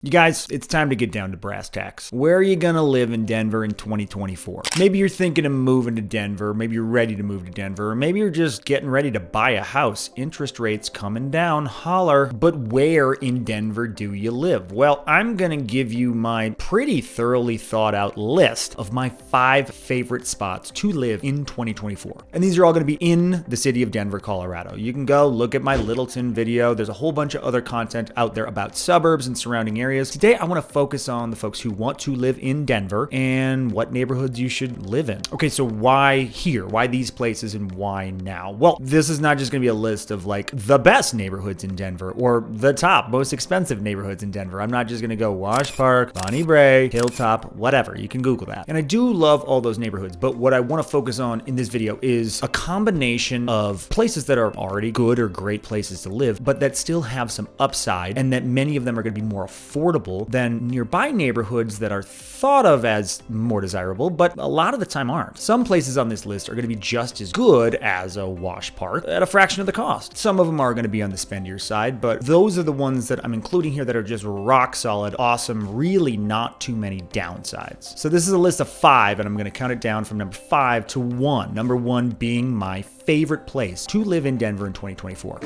You guys, it's time to get down to brass tacks. Where are you gonna live in Denver in 2024? Maybe you're thinking of moving to Denver, maybe you're ready to move to Denver, or maybe you're just getting ready to buy a house. Interest rates coming down, holler. But where in Denver do you live? Well, I'm gonna give you my pretty thoroughly thought out list of my 5 favorite spots to live in 2024. And these are all gonna be in the city of Denver, Colorado. You can go look at my Littleton video. There's a whole bunch of other content out there about suburbs and surrounding areas. Today, I want to focus on the folks who want to live in Denver and what neighborhoods you should live in. Okay, so why here? Why these places and why now? Well, this is not just going to be a list of like the best neighborhoods in Denver or the top most expensive neighborhoods in Denver. I'm not just going to go Wash Park, Bonnie Bray, Hilltop, whatever. You can Google that. And I do love all those neighborhoods, but what I want to focus on in this video is a combination of places that are already good or great places to live, but that still have some upside and that many of them are going to be more affordable than nearby neighborhoods that are thought of as more desirable, but a lot of the time aren't. Some places on this list are going to be just as good as a Wash Park at a fraction of the cost. Some of them are going to be on the spendier side, but those are the ones that I'm including here that are just rock solid, awesome, really not too many downsides. So this is a list of 5, and I'm going to count it down from number 5 to 1. Number 1 being my favorite place to live in Denver in 2024.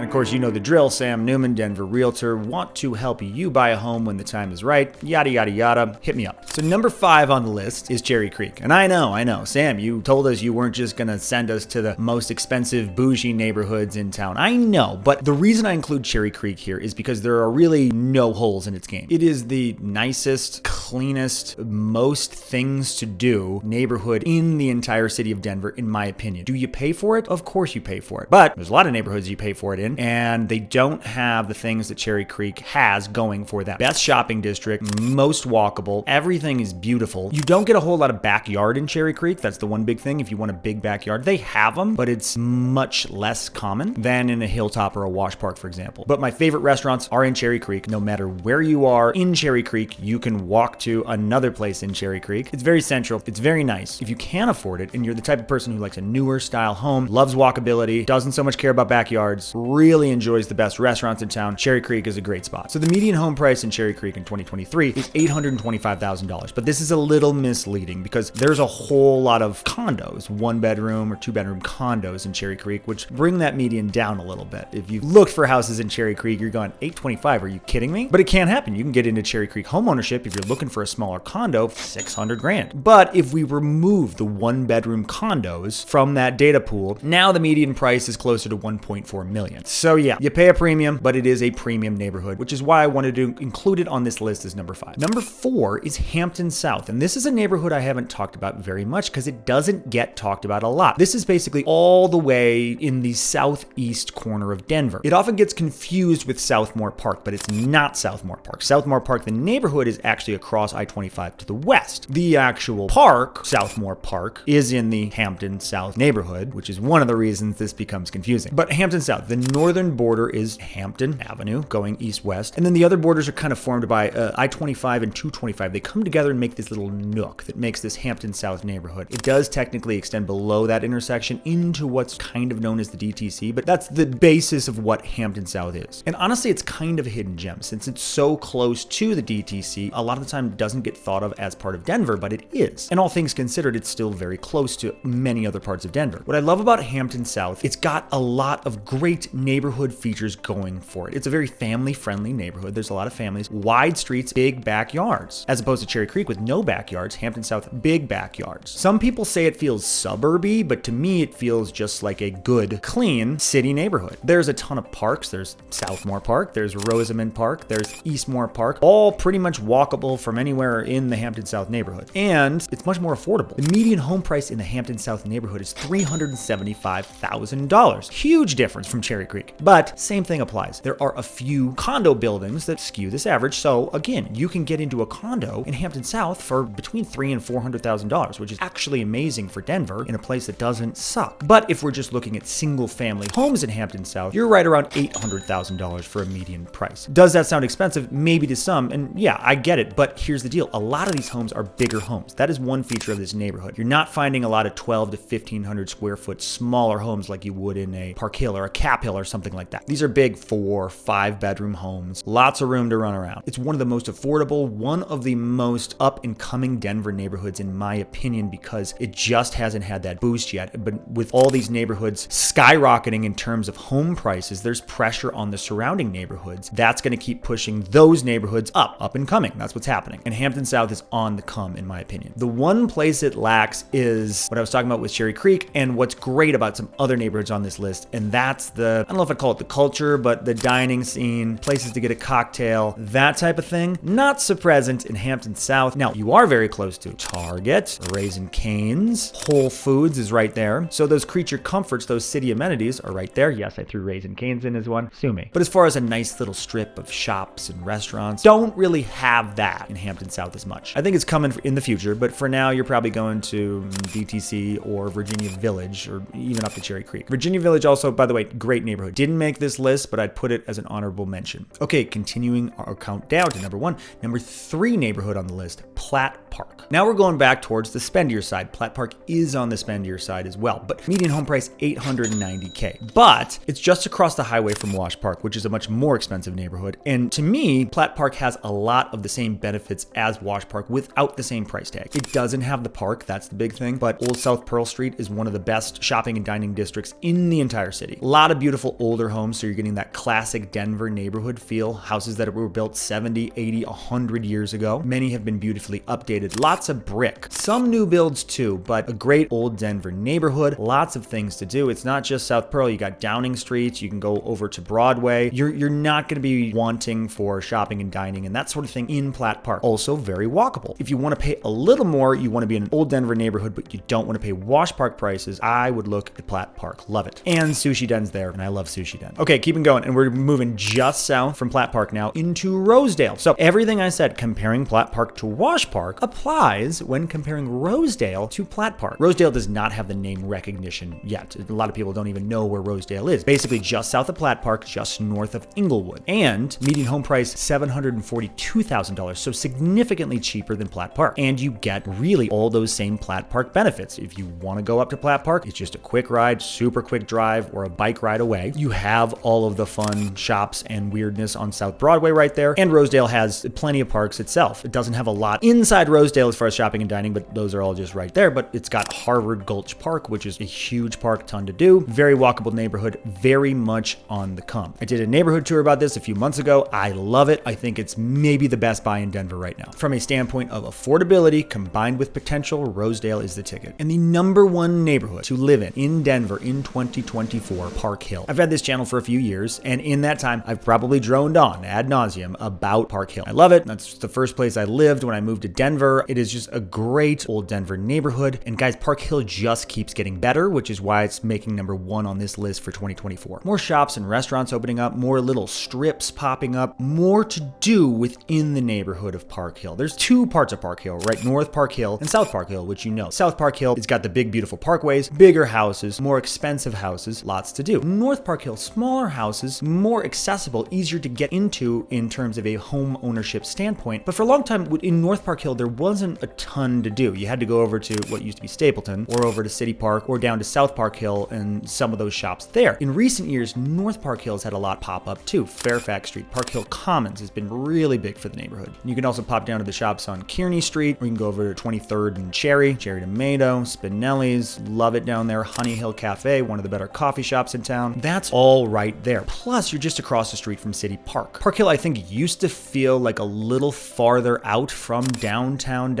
Of course, you know the drill. Sam Newman, Denver Realtor. Want to help you buy a home when the time is right. Yada, yada, yada. Hit me up. So number 5 on the list is Cherry Creek. And I know. Sam, you told us you weren't just going to send us to the most expensive bougie neighborhoods in town. I know, but the reason I include Cherry Creek here is because there are really no holes in its game. It is the nicest, cleanest, most things to do neighborhood in the entire city of Denver, in my opinion. Do you pay for it? Of course you pay for it. But there's a lot of neighborhoods you pay for it in, and they don't have the things that Cherry Creek has going for them. Best shopping district, most walkable, everything is beautiful. You don't get a whole lot of backyard in Cherry Creek. That's the one big thing. If you want a big backyard, they have them, but it's much less common than in a Hilltop or a Wash Park, for example. But my favorite restaurants are in Cherry Creek. No matter where you are in Cherry Creek, you can walk to another place in Cherry Creek. It's very central. It's very nice. If you can afford it, and you're the type of person who likes a newer style home, loves walkability, doesn't so much care about backyards, really enjoys the best restaurants in town, Cherry Creek is a great spot. So the median home price in Cherry Creek in 2023 is $825,000. But this is a little misleading because there's a whole lot of condos, 1-bedroom or 2-bedroom condos in Cherry Creek, which bring that median down a little bit. If you've looked for houses in Cherry Creek, you're going, $825, are you kidding me? But it can happen. You can get into Cherry Creek homeownership if you're looking for a smaller condo, $600,000. But if we remove the 1-bedroom condos from that data pool, now the median price is closer to $1.4 million. So yeah, you pay a premium, but it is a premium neighborhood, which is why I wanted to include it on this list as number 5. Number 4 is Hampton South, and this is a neighborhood I haven't talked about very much because it doesn't get talked about a lot. This is basically all the way in the southeast corner of Denver. It often gets confused with Southmore Park, but it's not Southmore Park. Southmore Park, the neighborhood, is actually across I-25 to the west. The actual park, Southmore Park, is in the Hampton South neighborhood, which is one of the reasons this becomes confusing. But Hampton South, the northern border is Hampton Avenue going east-west, and then the other borders are kind of formed by I-25 and 225. They come together and make this little nook that makes this Hampton South neighborhood. It does technically extend below that intersection into what's kind of known as the DTC, but that's the basis of what Hampton South is. And honestly, it's kind of a hidden gem since it's so close to the DTC. A lot of the time it doesn't get thought of as part of Denver, but it is. And all things considered, it's still very close to many other parts of Denver. What I love about Hampton South, it's got a lot of great neighborhood features going for it. It's a very family-friendly neighborhood. There's a lot of families, wide streets, big backyards. As opposed to Cherry Creek with no backyards, Hampton South, big backyards. Some people say it feels suburby, but to me it feels just like a good, clean city neighborhood. There's a ton of parks. There's Southmore Park, there's Rosedale Park, there's Eastmore Park, all pretty much walkable from anywhere in the Hampton South neighborhood. And it's much more affordable. The median home price in the Hampton South neighborhood is $375,000. Huge difference from Cherry Creek. Creek. But same thing applies. There are a few condo buildings that skew this average. So again, you can get into a condo in Hampton South for between $300,000 and $400,000, which is actually amazing for Denver in a place that doesn't suck. But if we're just looking at single family homes in Hampton South, you're right around $800,000 for a median price. Does that sound expensive? Maybe to some. And yeah, I get it. But here's the deal. A lot of these homes are bigger homes. That is one feature of this neighborhood. You're not finding a lot of 12 to 1,500 square foot smaller homes like you would in a Park Hill or a Cap Hill or something like that. These are big 4, 5 bedroom homes. Lots of room to run around. It's one of the most affordable, one of the most up and coming Denver neighborhoods in my opinion, because it just hasn't had that boost yet. But with all these neighborhoods skyrocketing in terms of home prices, there's pressure on the surrounding neighborhoods. That's going to keep pushing those neighborhoods up and coming. That's what's happening. And Hampton South is on the come, in my opinion. The one place it lacks is what I was talking about with Cherry Creek, and what's great about some other neighborhoods on this list, and that's I don't know if I'd call it the culture, but the dining scene, places to get a cocktail, that type of thing. Not so present in Hampton South. Now, you are very close to Target, Raising Cane's, Whole Foods is right there. So those creature comforts, those city amenities are right there. Yes, I threw Raising Cane's in as one. Sue me. But as far as a nice little strip of shops and restaurants, don't really have that in Hampton South as much. I think it's coming in the future, but for now, you're probably going to DTC or Virginia Village or even up to Cherry Creek. Virginia Village also, by the way, great neighborhood. Didn't make this list, but I'd put it as an honorable mention. Okay, continuing our countdown to number 1. Number 3 neighborhood on the list, Plat Park. Now we're going back towards the spendier side. Plat Park is on the spendier side as well, but median home price $890K. But it's just across the highway from Wash Park, which is a much more expensive neighborhood. And to me, Plat Park has a lot of the same benefits as Wash Park without the same price tag. It doesn't have the park, that's the big thing, but Old South Pearl Street is one of the best shopping and dining districts in the entire city. A lot of beautiful older homes, so you're getting that classic Denver neighborhood feel. Houses that were built 70, 80, 100 years ago. Many have been beautifully updated. Lots of brick. Some new builds too, but a great old Denver neighborhood. Lots of things to do. It's not just South Pearl. You got Downing Street. You can go over to Broadway. You're not going to be wanting for shopping and dining and that sort of thing in Plat Park. Also very walkable. If you want to pay a little more, you want to be in an old Denver neighborhood, but you don't want to pay Wash Park prices, I would look at Plat Park. Love it. And Sushi Den's there, and I love Sushi Den. Okay, keeping going, and we're moving just south from Plat Park now into Rosedale. So everything I said comparing Plat Park to Wash Park applies when comparing Rosedale to Plat Park. Rosedale does not have the name recognition yet. A lot of people don't even know where Rosedale is. Basically just south of Plat Park, just north of Inglewood. And median home price $742,000, so significantly cheaper than Plat Park. And you get really all those same Plat Park benefits. If you want to go up to Plat Park, it's just a quick ride, super quick drive, or a bike ride away. You have all of the fun shops and weirdness on South Broadway right there. And Rosedale has plenty of parks itself. It doesn't have a lot inside Rosedale as far as shopping and dining, but those are all just right there. But it's got Harvard Gulch Park, which is a huge park, ton to do. Very walkable neighborhood, very much on the come. I did a neighborhood tour about this a few months ago. I love it. I think it's maybe the best buy in Denver right now. From a standpoint of affordability combined with potential, Rosedale is the ticket. And the number 1 neighborhood to live in Denver in 2024, Park Hill. I've had this channel for a few years, and in that time, I've probably droned on ad nauseum about Park Hill. I love it. That's the first place I lived when I moved to Denver. It is just a great old Denver neighborhood. And guys, Park Hill just keeps getting better, which is why it's making number 1 on this list for 2024. More shops and restaurants opening up, more little strips popping up, more to do within the neighborhood of Park Hill. There's 2 parts of Park Hill, right? North Park Hill and South Park Hill, which you know. South Park Hill, it's got the big, beautiful parkways, bigger houses, more expensive houses, lots to do. North Park Hill, smaller houses, more accessible, easier to get into in terms of a home ownership standpoint. But for a long time in North Park Hill, there wasn't a ton to do. You had to go over to what used to be Stapleton or over to City Park or down to South Park Hill and some of those shops there. In recent years, North Park Hill has had a lot pop up too. Fairfax Street, Park Hill Commons has been really big for the neighborhood. You can also pop down to the shops on Kearney Street, or you can go over to 23rd and Cherry Tomato, Spinelli's, love it down there. Honey Hill Cafe, one of the better coffee shops in town. That's all right there. Plus, you're just across the street from City Park. Park Hill, I think, used to feel like a little farther out from downtown.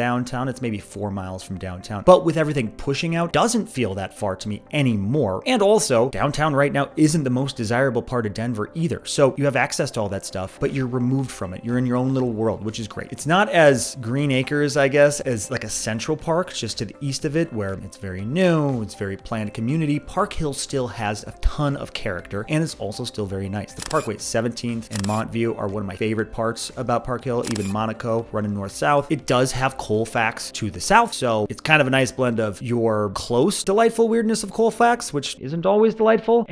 It's maybe 4 miles from downtown. But with everything pushing out, doesn't feel that far to me anymore. And also, downtown right now isn't the most desirable part of Denver either. So you have access to all that stuff, but you're removed from it. You're in your own little world, which is great. It's not as Green Acres, I guess, as like a Central Park just to the east of it, where it's very new, it's very planned community. Park Hill still has a ton of character. character, and it's also still very nice. The Parkway 17th and Montview are one of my favorite parts about Park Hill, even Monaco running north-south. It does have Colfax to the south, so it's kind of a nice blend of your close, delightful weirdness of Colfax, which isn't always delightful,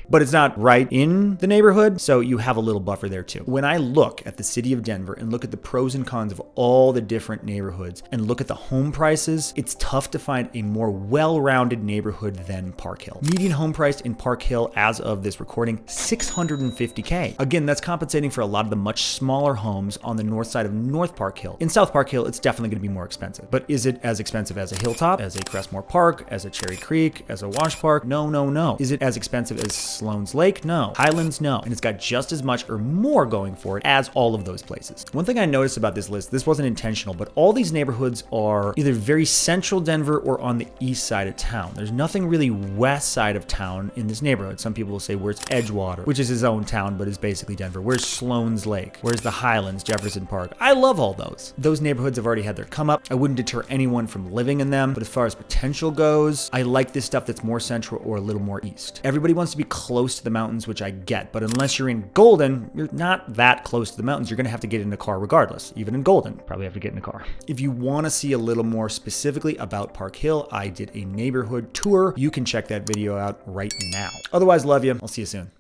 but it's not right in the neighborhood, so you have a little buffer there too. When I look at the city of Denver and look at the pros and cons of all the different neighborhoods and look at the home prices, it's tough to find a more well-rounded neighborhood than Park Hill. Median home price in Park Hill as of this recording, $650K. Again, that's compensating for a lot of the much smaller homes on the north side of North Park Hill. In South Park Hill, it's definitely going to be more expensive, but is it as expensive as a Hilltop, as a Crestmore Park, as a Cherry Creek, as a Wash Park? No, no, no. Is it as expensive as Sloan's Lake? No. Highlands? No. And it's got just as much or more going for it as all of those places. One thing I noticed about this list, this wasn't intentional, but all these neighborhoods are either very central Denver or on the east side of town. There's nothing really west side of town in this neighborhood. Some people will say, where's Edgewater, which is his own town, but is basically Denver. Where's Sloan's Lake? Where's the Highlands, Jefferson Park? I love all those. Those neighborhoods have already had their come up. I wouldn't deter anyone from living in them, but as far as potential goes, I like this stuff that's more central or a little more east. Everybody wants to be close to the mountains, which I get, but unless you're in Golden, you're not that close to the mountains. You're gonna have to get in a car regardless. Even in Golden, probably have to get in a car. If you wanna see a little more specifically about Park Hill, I did a neighborhood tour. You can check that video out right now. Otherwise, love you. I'll see you soon.